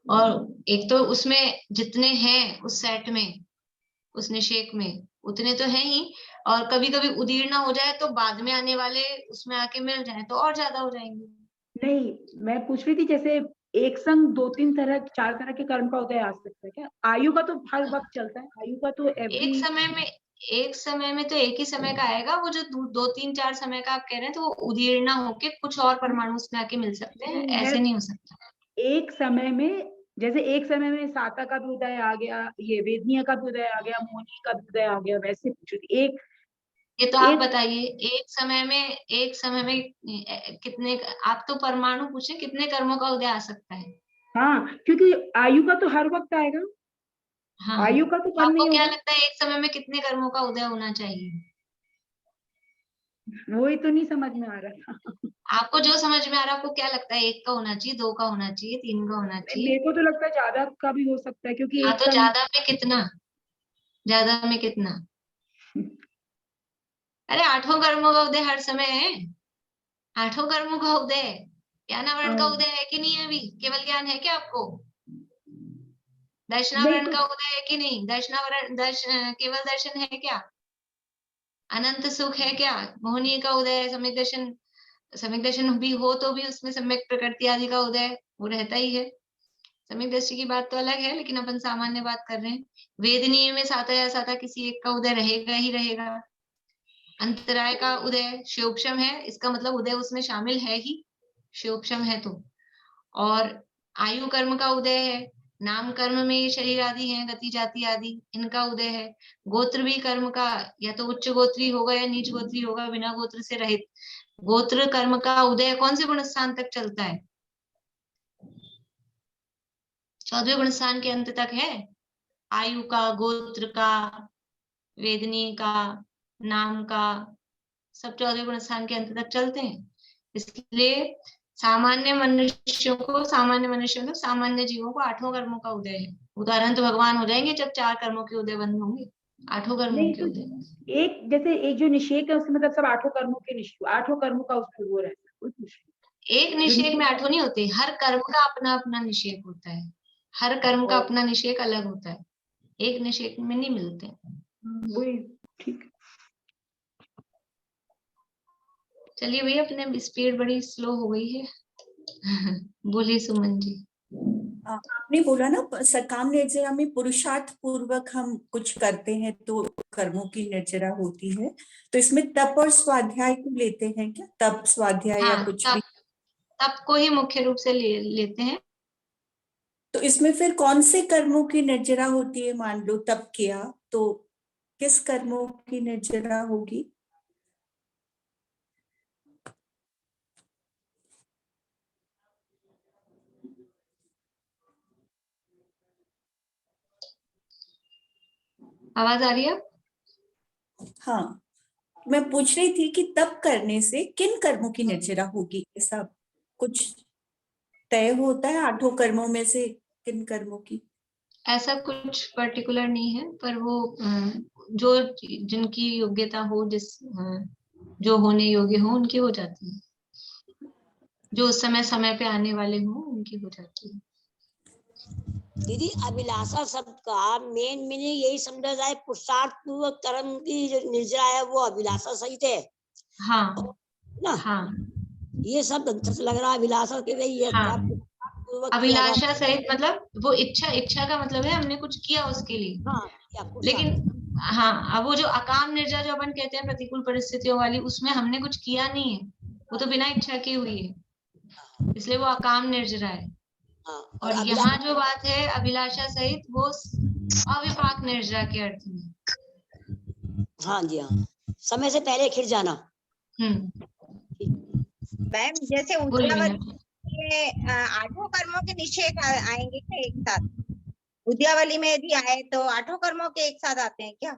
और एक तो उसमें जितने हैं उस सेट में, उस निषेक में उतने तो हैं ही, और कभी कभी उदीर्ण हो जाए तो बाद में आने वाले उसमें आके मिल जाए तो और ज्यादा हो जाएंगे। नहीं, मैं पूछ रही थी जैसे एक संग 2-3 तरह 4 तरह के कर्म का उदय आ सकता है क्या? आयु का तो हर वक्त चलता है, आयु का तो एक समय में तो एक ही समय का आएगा, वो जो 2-3-4 समय का आप कह रहे हैं तो वो उदीर्ण होके कुछ और परमाणु उसमें आके मिल सकते हैं, ऐसे नहीं हो सकता। एक समय में, जैसे एक समय में साता का भी उदय आ गया, ये वेदनीय का भी उदय आ गया, मोनी का भी उदय आ गया, वैसे पूछो एक ये तो आप बताइए, एक समय में कितने, आप तो परमाणु पूछे कितने कर्मों का उदय आ सकता है? हाँ, क्योंकि आयु का तो हर वक्त आएगा। हाँ, आयु का तो तो कम आपको नहीं क्या होगा। लगता है एक समय में कितने कर्मों का उदय होना चाहिए? वही तो नहीं समझ में आ रहा था। आपको जो समझ में आ रहा है, आपको क्या लगता है, 1 का होना चाहिए, 2 का होना चाहिए, 3 का होना मेरे चाहिए? को तो लगता है ज्यादा का भी हो सकता है, क्योंकि हाँ, एक तो कम। ज्यादा में कितना? ज्यादा में कितना? अरे 8 कर्मों का उदय हर समय है। 8 कर्मों का उदय है। ज्ञानावरण का उदय है कि नहीं है? अभी केवल ज्ञान है क्या आपको? नहीं दर्शनावरण तो का उदय है कि नहीं? दर्शनावरण केवल दर्शन है क्या? अनंत सुख है क्या? मोहनीय का उदय है, सम्यक दर्शन। सम्यक दर्शन भी हो तो भी उसमें सम्यक प्रकृति आदि का उदय वो रहता ही है। सम्यक दृष्टि की बात तो अलग है, लेकिन अपन सामान्य बात कर रहे हैं। वेदनीय में साता या साता किसी एक का उदय रहेगा ही रहेगा। अंतराय का उदय शिवोपशम है, इसका मतलब उदय उसमें शामिल है ही, शिवोपशम है तो। और आयु कर्म का उदय है। नाम कर्म में ये शरीर आदि हैं, गति जाति आदि, इनका उदय है। गोत्र भी कर्म का या तो उच्च गोत्री होगा या नीच गोत्री होगा, बिना गोत्र से रहित। गोत्र कर्म का उदय कौन से गुण स्थान तक चलता है? 14वें गुण स्थान के अंत तक है। आयु का, गोत्र का, वेदनी का, नाम का, सब 14वें गुण स्थान के अंत तक चलते हैं। इसलिए सामान्य मनुष्यों को, सामान्य जीवों को 8 कर्मों का उदय है। उदाहरण तो भगवान हो जाएंगे जब 4 कर्मों के उदय बंद होंगे, 8 कर्मों नहीं के तो उदय। एक जैसे एक जो निषेक है उसमें मतलब सब 8 कर्मों के निषेक, 8 कर्मों का उसमें वो रहता है, कोई निषेक एक जो निषेक में निषेक 8 नहीं होते, हर कर्म का अपना अपना निषेक होता है। हर कर्म का अपना निषेक अलग होता है, एक निषेक में नहीं मिलते। वही। ठीक। चलिए भैया, अपने स्पीड बड़ी स्लो हो गई है। बोलिए सुमन जी। आपने बोला ना सकाम निर्जरा में पुरुषार्थ पूर्वक हम कुछ करते हैं तो कर्मों की निर्जरा होती है, तो इसमें तप और स्वाध्याय को लेते हैं क्या? तप स्वाध्याय या हाँ, कुछ तप भी? तप को ही मुख्य रूप से लेते हैं। तो इसमें फिर कौन से कर्मों की निर्जरा होती है? मान लो तप किया तो किस कर्मों की निर्जरा होगी? आवाज आ रही है? हाँ, मैं पूछ रही थी कि तप करने से किन कर्मों की निर्जरा होगी, ऐसा कुछ तय होता है 8 कर्मों में से किन कर्मों की? ऐसा कुछ पर्टिकुलर नहीं है, पर वो जो जिनकी योग्यता हो, जो होने योग्य हो उनकी हो जाती है। जो उस समय समय पे आने वाले हो उनकी हो जाती है। दीदी, अभिलाषा शब्द का मेन मीनिंग यही समझा जाए, पुरुषार्थ पूर्वक कर्म की जो निर्जरा है वो अभिलाषा सहित है हाँ ना? हाँ ये शब्द अच्छा से लग रहा है, अभिलाषा के लिए ये हाँ। पूर्वक किया अभिलाषा जाता सहित मतलब वो इच्छा का मतलब है हमने कुछ किया उसके लिए। है। हाँ, या लेकिन पुरुषार्थ। हाँ, अब वो जो अकाम निर्जरा जो अपन कहते हैं प्रतिकूल परिस्थितियों वाली, उसमें हमने कुछ किया नहीं है, वो तो बिना इच्छा की हुई है, इसलिए वो अकाम निर्जरा है। हाँ, और और यहाँ जो बात है अभिलाषा सहित, वो अविपाक निर्जरा के अर्थ में। हाँ जी, हाँ, समय से पहले खिर जाना। मैम जैसे बोलिए उद्यावली में 8 कर्मों के निषेध आएंगे क्या एक साथ? उद्यावली में यदि आए तो 8 कर्मों के एक साथ आते हैं क्या?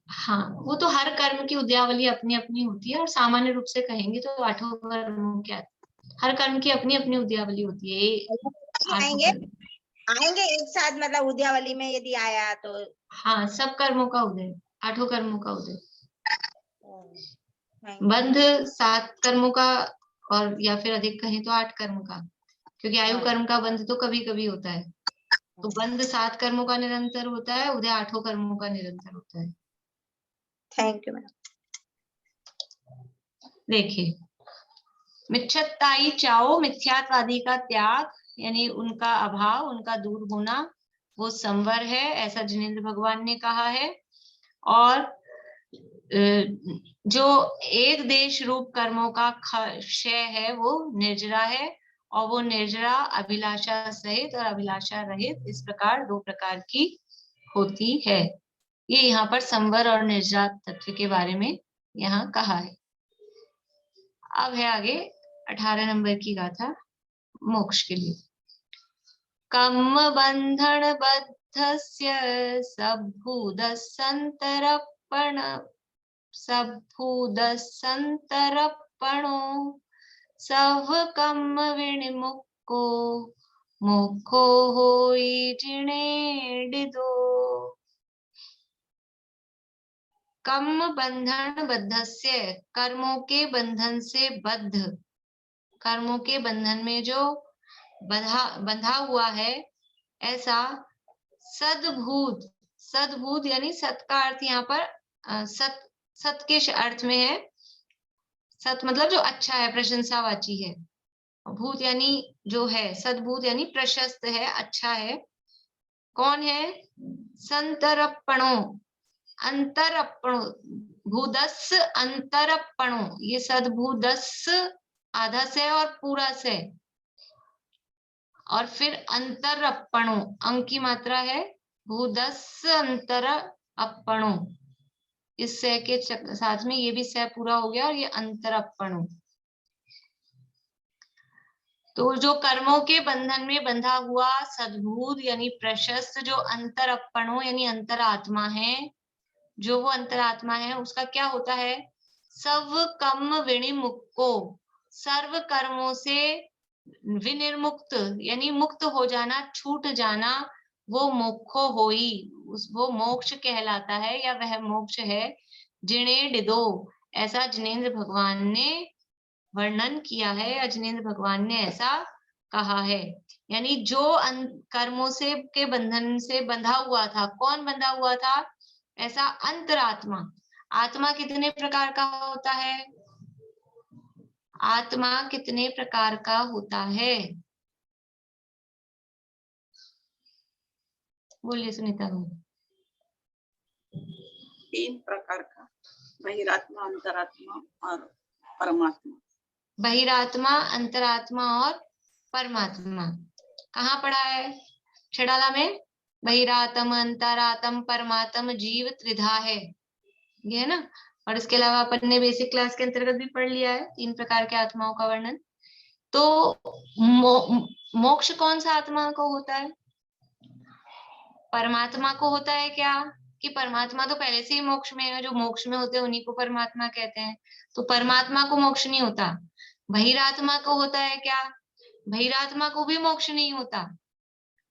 हाँ, वो तो हर कर्म की उद्यावली अपनी अपनी होती है, और सामान्य रूप से कहेंगे तो 8 कर्मों के, हर कर्म की अपनी अपनी उद्यावली होती है। आएंगे आएंगे एक साथ, मतलब उद्यावली में यदि आया तो? हाँ, सब कर्मों का उदय, 8 कर्मों का उदय। बंध 7 कर्मों का, और या फिर अधिक कहें तो 8 कर्म का, क्योंकि आयु कर्म का बंध तो कभी कभी होता है। तो बंध 7 कर्मों का निरंतर होता है, उदय 8 कर्मों का निरंतर होता है। Thank you ma'am. देखिए, मिच्छत्ताई चाओ, मिथ्यात्वादी का त्याग, यानी उनका अभाव, उनका दूर होना, वो संवर है, ऐसा जिनेंद्र भगवान ने कहा है। और जो एक देश रूप कर्मों का क्षय है वो निर्जरा है, और वो निर्जरा अभिलाषा सहित और अभिलाषा रहित, इस प्रकार 2 प्रकार की होती है। ये यहाँ पर संवर और निर्जरा तत्व के बारे में यहाँ कहा है। अब है आगे 18 नंबर की गाथा मोक्ष के लिए। कम बंधन बद्ध बद्धस्य सभूदसंतरपणो सवकम्म विनिमुक्को मुखो होई जिनेडिदो। कम बंधन बद्धस्य, कर्मों के बंधन से बद्ध, कर्मों के बंधन में जो बंधा हुआ है ऐसा सद्भूत, सद्भूत यानी सत का अर्थ यहाँ पर सत के अर्थ में है। सत मतलब जो अच्छा है, प्रशंसावाची है। भूत यानी जो है, सद्भूत यानी प्रशस्त है, अच्छा है। कौन है? संतरपणो, अंतरपणो, भूदस अंतरपणो, ये सद्भूदस आधा से और पूरा से, और फिर अंतरपणो, अंक की मात्रा है, भूदस अंतरपणो, इस से के साथ में ये भी से पूरा हो गया और ये अंतरपणो। तो जो कर्मों के बंधन में बंधा हुआ सद्भूत यानी प्रशस्त जो अंतरपणो यानी अंतरात्मा है, जो वो अंतरात्मा है उसका क्या होता है? सब कर्म विनिमुक्को, सर्व कर्मों से विनिर्मुक्त यानी मुक्त हो जाना, छूट जाना, वो मोक्षो होई, वो मोक्ष कहलाता है या वह मोक्ष है। जिनेडिदो, ऐसा जिनेंद्र भगवान ने वर्णन किया है या जिनेंद्र भगवान ने ऐसा कहा है। यानी जो कर्मों से के बंधन से बंधा हुआ था, कौन बंधा हुआ था? ऐसा अंतरात्मा। आत्मा कितने प्रकार का होता है? आत्मा कितने प्रकार का होता है? बोलिए सुनीता को। 3 प्रकार का, बहिरात्मा, अंतरात्मा और परमात्मा। बहिरात्मा, अंतरात्मा और परमात्मा। कहाँ पढ़ा है? छड़ाला में बहिरात्म, अंतरात्म, परमात्म, जीव त्रिधा है, ये है ना। और इसके अलावा अपन ने बेसिक क्लास के अंतर्गत भी पढ़ लिया है 3 प्रकार के आत्माओं का वर्णन। तो मोक्ष कौन सा आत्मा को होता है? परमात्मा को होता है क्या? कि परमात्मा तो पहले से ही मोक्ष में है, जो मोक्ष में होते हैं उन्हीं को परमात्मा कहते हैं, तो परमात्मा को मोक्ष नहीं होता। बहिरात्मा को होता है क्या? बहिरात्मा को भी मोक्ष नहीं होता।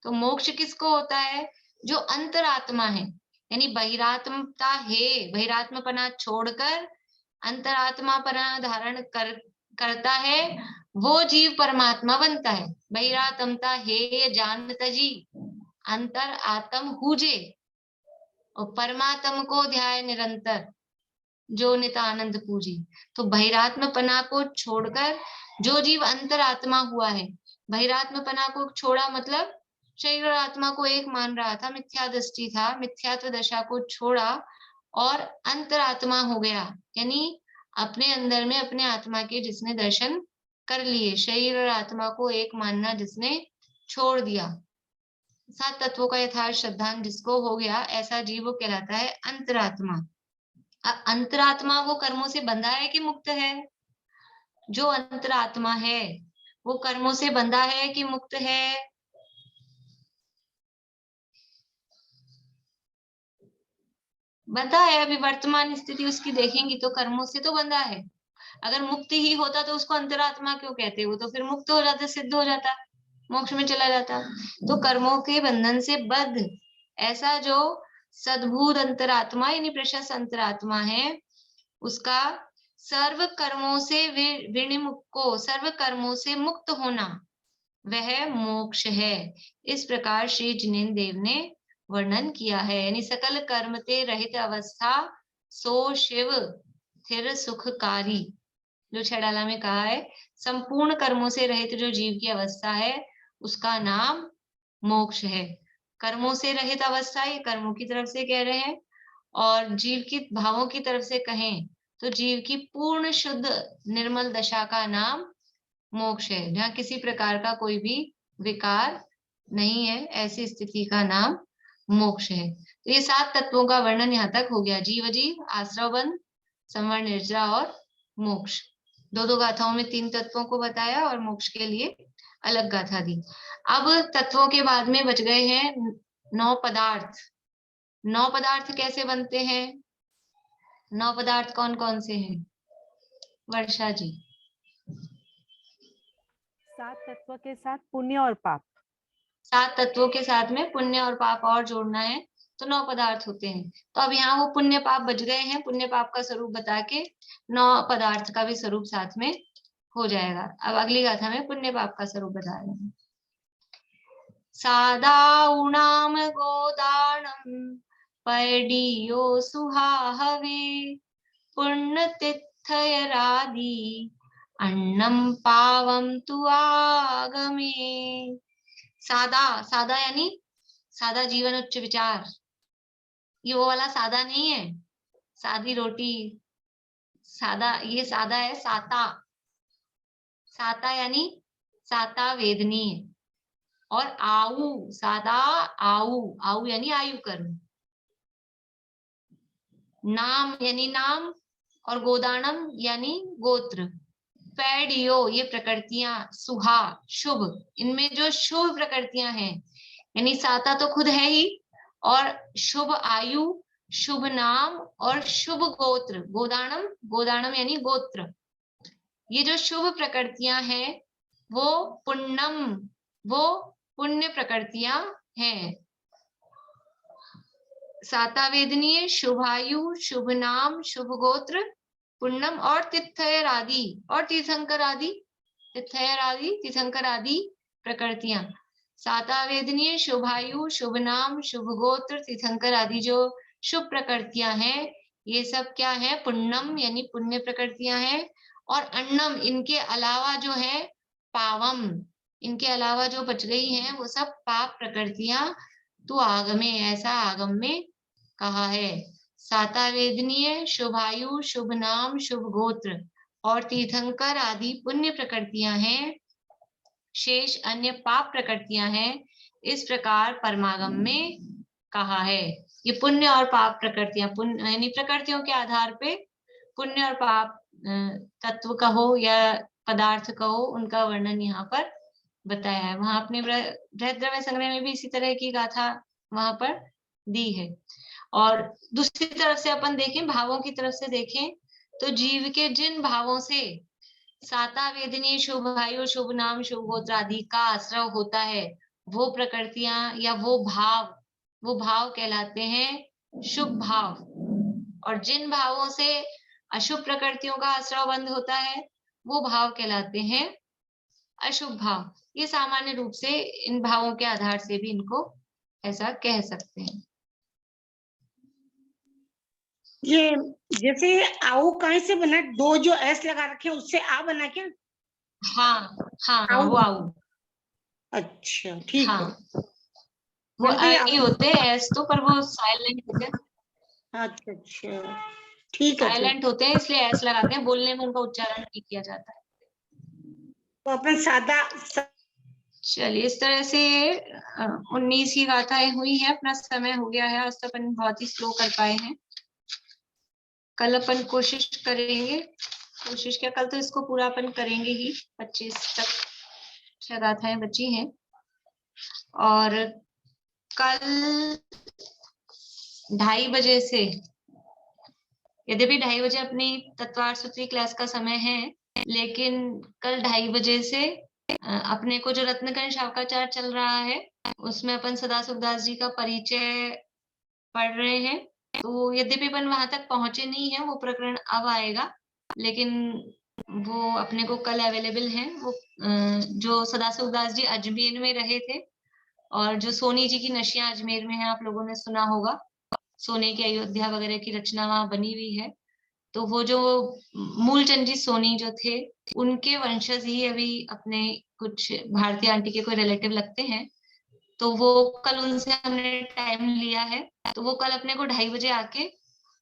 तो मोक्ष किसको होता है? जो अंतरात्मा है, यानी बहिरात्मता है, बहिरात्मपना छोड़कर अंतरात्मापना धारण करता है, वो जीव परमात्मा बनता है। बहिरात्मता है जानत जी, अंतर आत्म हुजे, और परमात्म को ध्याय निरंतर, जो नितानंद पूजी। तो बहिरात्मपना को छोड़कर जो जीव अंतरात्मा हुआ है, बहिरात्मपना को छोड़ा मतलब शरीर और आत्मा को एक मान रहा था, मिथ्या दृष्टि था, मिथ्यात्व दशा को छोड़ा और अंतरात्मा हो गया, यानी अपने अंदर में अपने आत्मा के जिसने दर्शन कर लिए, शरीर और आत्मा को एक मानना जिसने छोड़ दिया, 7 तत्वों का यथार्थ श्रद्धांत जिसको हो गया, ऐसा जीव वो कहलाता है अंतरात्मा। अंतरात्मा वो कर्मों से बंधा है कि मुक्त है? जो अंतरात्मा है वो कर्मों से बंधा है कि मुक्त है? बंधा है। अभी वर्तमान स्थिति उसकी देखेंगी तो कर्मों से तो बंधा है। अगर मुक्त ही होता तो उसको अंतरात्मा क्यों कहते? वो तो फिर मुक्त हो जाता, सिद्ध हो जाता, मोक्ष में चला जाता। तो कर्मों के बंधन से बद्ध ऐसा जो सद्भूत अंतरात्मा यानी प्रशस्त अंतरात्मा है, उसका सर्व कर्मों से विनिमुक्को, सर्व कर्मों से मुक्त होना, वह मोक्ष है। इस प्रकार श्री जिनेंद्र देव ने वर्णन किया है। यानी सकल कर्म ते रहित अवस्था सो शिव स्थिर सुखकारी, जो छड़ाला में कहा है, संपूर्ण कर्मों से रहित जो जीव की अवस्था है उसका नाम मोक्ष है। कर्मों से रहित अवस्था, ये कर्मों की तरफ से कह रहे हैं, और जीव की भावों की तरफ से कहें तो जीव की पूर्ण शुद्ध निर्मल दशा का नाम मोक्ष है, जहाँ किसी प्रकार का कोई भी विकार नहीं है, ऐसी स्थिति का नाम मोक्ष है। तो ये 7 तत्वों का वर्णन यहाँ तक हो गया, जीव जीव, आश्रव बंध, संवर निर्जरा और मोक्ष। 2-2 गाथाओं में 3 तत्वों को बताया और मोक्ष के लिए अलग गाथा दी। अब तत्वों के बाद में बच गए हैं 9 पदार्थ। 9 पदार्थ कैसे बनते हैं? 9 पदार्थ कौन कौन से हैं? वर्षा जी। 7 तत्व के साथ पुण्य और पाप। 7 तत्वों के साथ में पुण्य और पाप और जोड़ना है तो 9 पदार्थ होते हैं। तो अब यहाँ वो पुण्य पाप बच गए हैं, पुण्य पाप का स्वरूप बता के 9 पदार्थ का भी स्वरूप साथ में हो जाएगा। अब अगली गाथा में पुण्य पाप का स्वरूप बता रहे हैं। सादाउणाम गोदानम पैडियो सुहाहवे पुण्यतिथयरादि अन्नम पावम तु आगमे। सादा, सादा यानी सादा जीवन उच्च विचार। ये वो वाला सादा नहीं है, सादी रोटी सादा, ये सादा है साता। साता यानी साता वेदनीय। और आऊ, सादा आऊ, आऊ यानी आयु कर्म। नाम यानी नाम और गोदानम यानी गोत्र। पैडियो ये प्रकृतियां, सुहा शुभ, इनमें जो शुभ प्रकृतियां हैं यानी साता तो खुद है ही, और शुभ आयु, शुभ नाम और शुभ गोत्र। गोदानम, गोदानम यानी गोत्र। ये जो शुभ प्रकृतियां हैं वो पुण्यम, वो पुण्य प्रकृतियां हैं। साता वेदनीय, शुभायु, शुभ नाम, शुभ गोत्र, पुण्यम और तीर्थयर आदि और तीर्थंकर आदि, तीर्थयर आदि, तीर्थंकर आदि प्रकृतियां। साता वेदनीय, शुभायु, शुभ नाम, शुभ गोत्र, तीर्थंकर आदि जो शुभ प्रकृतियां हैं, ये सब क्या है? पुण्यम यानी पुण्य प्रकृतियां हैं। और अन्नम, इनके अलावा जो है पावम, इनके अलावा जो बच गई हैं वो सब पाप प्रकृतियां। तो आगमे, ऐसा आगम में कहा है। साता वेदनीय, शुभायु, शुभ नाम, शुभ गोत्र और तीर्थंकर आदि पुण्य प्रकृतियां हैं, शेष अन्य पाप प्रकृतियां हैं। इस प्रकार परमागम में कहा है। ये पुण्य और पाप प्रकृतियां, पुण्य यानी प्रकृतियों के आधार पे पुण्य और पाप तत्व कहो या पदार्थ कहो, उनका वर्णन यहाँ पर बताया है। वहां अपने बृहद द्रव्य संग्रह में भी इसी तरह की गाथा वहां पर दी है। और दूसरी तरफ से अपन देखें, भावों की तरफ से देखें तो जीव के जिन भावों से साता वेदनीय, शुभायु, शुभ नाम, शुभ गोत्र आदि का आश्रय होता है, वो प्रकृतियां या वो भाव कहलाते हैं शुभ भाव। और जिन भावों से अशुभ प्रकृतियों का आश्रय बंद होता है वो भाव कहलाते हैं अशुभ भाव। ये सामान्य रूप से इन भावों के आधार से भी इनको ऐसा कह सकते हैं। ये जैसे आऊ कहीं से बना? दो जो एस लगा रखे उससे आ बना क्या? हाँ हाँ, वो आऊ। अच्छा ठीक है। वो आई होते हैं एस तो, पर वो साइलेंट होते हैं। अच्छा अच्छा ठीक है। साइलेंट होते हैं इसलिए एस लगाते हैं, बोलने में उनका उच्चारण नहीं किया जाता है। तो अपन सादा चलिए, इस तरह से 19 ही गाथाएं हुई है। अपना समय हो गया है, आज तो अपन बहुत ही स्लो कर पाए हैं। कल अपन कोशिश करेंगे, कोशिश क्या, कल तो इसको पूरा अपन करेंगे ही। 25 तक 6 गाथाएं बची हैं। और कल 2:30 बजे से, यद्यपि 2:30 बजे अपनी तत्वार्थ सूत्री क्लास का समय है, लेकिन कल 2:30 बजे से अपने को जो रत्नकर्ण शावकाचार चल रहा है उसमें अपन सदाशिवदास जी का परिचय पढ़ रहे हैं। तो यद्यपि अपन वहां तक पहुंचे नहीं है, वो प्रकरण अब आएगा, लेकिन वो अपने को कल अवेलेबल है। वो जो सदाशिवदास जी अजमेर में रहे थे और जो सोनी जी की नशियां अजमेर में है, आप लोगों ने सुना होगा, सोने की अयोध्या वगैरह की रचना वहां बनी हुई है। तो वो जो मूलचंद जी सोनी जो थे, उनके वंशज ही अभी अपने कुछ भारतीय आंटी के कोई रिलेटिव लगते हैं। तो वो कल उनसे हमने टाइम लिया है, तो वो कल अपने को 2:30 बजे आके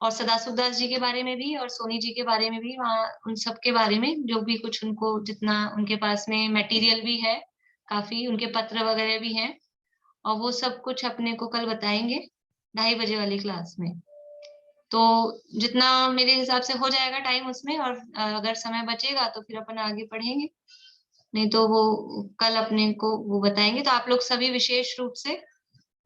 और सदाशिवदास जी के बारे में भी और सोनी जी के बारे में भी, वहाँ उन सब के बारे में जो भी कुछ उनको, जितना उनके पास में मटेरियल भी है, काफी उनके पत्र वगैरह भी हैं, और वो सब कुछ अपने को कल बताएंगे 2:30 बजे वाली क्लास में। तो जितना मेरे हिसाब से हो जाएगा टाइम उसमें, और अगर समय बचेगा तो फिर अपन आगे पढ़ेंगे, नहीं तो वो कल अपने को वो बताएंगे। तो आप लोग सभी विशेष रूप से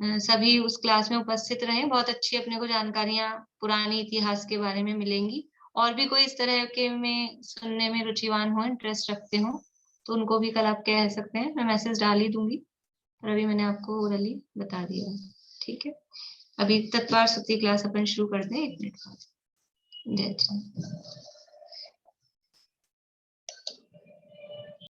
सभी उस क्लास में उपस्थित रहें। बहुत अच्छी अपने को जानकारियां पुरानी इतिहास के बारे में मिलेंगी। और भी कोई इस तरह के में सुनने में रुचिवान हो, इंटरेस्ट रखते हो, तो उनको भी कल आप कह सकते हैं। मैं मैसेज डाल ही दूंगी, पर अभी मैंने आपको ओरली बता दिया। ठीक है, अभी तत्वार सुक्ति क्लास अपन शुरू करते हैं 1 मिनट बाद। जय चंद।